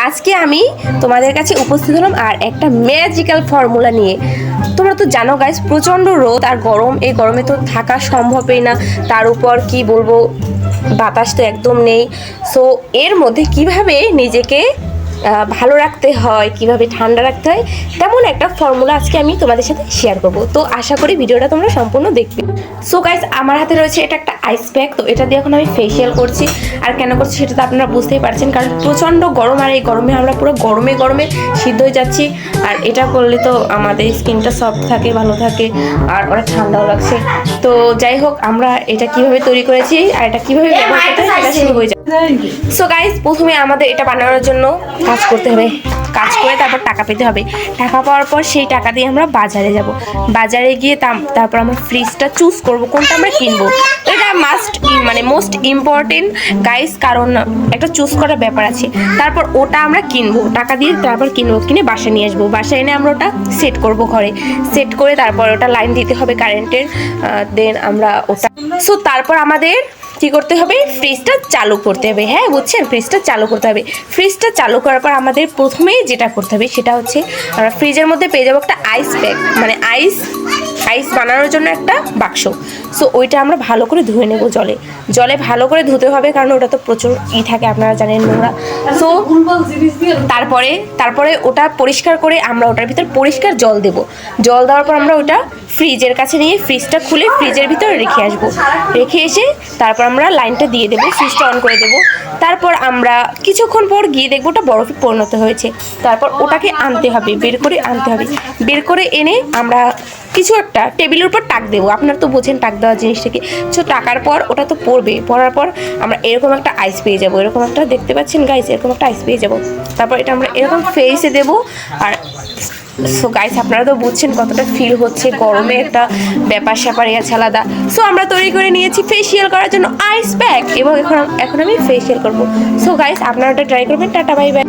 আজকে আমি তোমাদের কাছে উপস্থিত হলাম আর একটা ম্যাজিক্যাল ফর্মুলা নিয়ে। তোমরা তো জানো গাইস, প্রচণ্ড রোদ আর গরম, এই গরমে তো থাকা সম্ভবই না। তার উপর কি বলবো, বাতাস তো একদম নেই। সো এর মধ্যে কিভাবে নিজেকে ভালো রাখতে হয়, কিভাবে ঠান্ডা রাখতে হয়, তেমন একটা ফর্মুলা আজকে আমি তোমাদের সাথে শেয়ার করব। তো আশা করি ভিডিওটা তোমরা সম্পূর্ণ দেখবে। সো গাইস, আমার হাতে রয়েছে এটা একটা আইস প্যাক। তো এটা দিয়ে এখন আমি ফেসিয়াল করছি। আর কেন করছি সেটা তো আপনারা বুঝতেই পারছেন, কারণ প্রচণ্ড গরম, আর এই গরমে আমরা পুরো গরমে গরমে সিদ্ধ হয়ে যাচ্ছি। আর এটা করলে তো আমাদের স্কিনটা সফট থাকে, ভালো থাকে, আর অনেক ঠান্ডাও লাগছে। তো যাই হোক, আমরা এটা কিভাবে তৈরি করেছি আর এটা কিভাবে ব্যবহার করতে হয় সেটা শুরু হয়ে যায়। সো গাইস, প্রথমে আমাদের এটা বানানোর জন্য কাজ করতে হবে। কাজ করে তারপর টাকা পেতে হবে। টাকা পাওয়ার পর সেই টাকা দিয়ে আমরা বাজারে যাব। বাজারে গিয়ে তারপর আমরা ফ্রিজটা চুজ করব কোনটা আমরা কিনবো। এটা মোস্ট ইম্পর্টেন্ট গাইস, কারণ একটা চুজ করার ব্যাপার আছে। তারপর ওটা আমরা কিনবো, টাকা দিয়ে তারপর কিনবো, কিনে বাসায় নিয়ে আসবো। বাসায় এনে আমরা ওটা সেট করব ঘরে। সেট করে তারপর ওটা লাইন দিতে হবে কারেন্টের। দেন আমরা ওটা তারপর আমাদের কি করতে হবে, ফ্রিজটা চালু করতে হবে। হ্যাঁ বুঝছেন, ফ্রিজটা চালু করতে হবে। ফ্রিজটা চালু করার পর আমাদের প্রথমেই যেটা করতে হবে সেটা হচ্ছে, আমরা ফ্রিজের মধ্যে পেয়ে যাবো একটা আইস প্যাক, মানে আইস বানানোর জন্য একটা বাক্স। সো ওইটা আমরা ভালো করে ধুয়ে নেব জলে ভালো করে ধুতে হবে, কারণ ওটা তো প্রচুর থাকে, আপনারা জানেন, নোংরা। সো তারপরে ওটা পরিষ্কার করে আমরা ওটার ভিতর পরিষ্কার জল দেব। জল দেওয়ার পর আমরা ওটা ফ্রিজের কাছে নিয়ে ফ্রিজটা খুলে ফ্রিজের ভিতরে রেখে আসবো। রেখে এসে তারপর আমরা লাইনটা দিয়ে দেবো, ফ্রিজটা অন করে দেবো। তারপর আমরা কিছুক্ষণ পর গিয়ে দেখবো ওটা বরফে পরিণত হয়েছে। তারপর ওটাকে আনতে হবে, বের করে এনে আমরা কিছু একটা টেবিলের উপর টাক দেবো। আপনারা তো বোঝেন টাক দেওয়া জিনিসটাকে। সো টাকার পর ওটা তো পড়ার পর আমরা এরকম একটা আইস পেয়ে যাবো। এরকম একটা দেখতে পাচ্ছেন গাইস, এরকম একটা আইস পেয়ে যাবো। তারপর এটা আমরা এরকম ফেসে দেবো। আর সো গাইস, আপনারা তো বুঝছেন কতটা ফিল হচ্ছে, গরমে একটা ব্যাপার স্যাপার আছে আলাদা। সো আমরা তৈরি করে নিয়েছি ফেসিয়াল করার জন্য আইস প্যাক, এবং এখন আমি ফেসিয়াল করবো। সো গাইস, আপনারা ওটা ট্রাই করবেন। Tata, bye bye.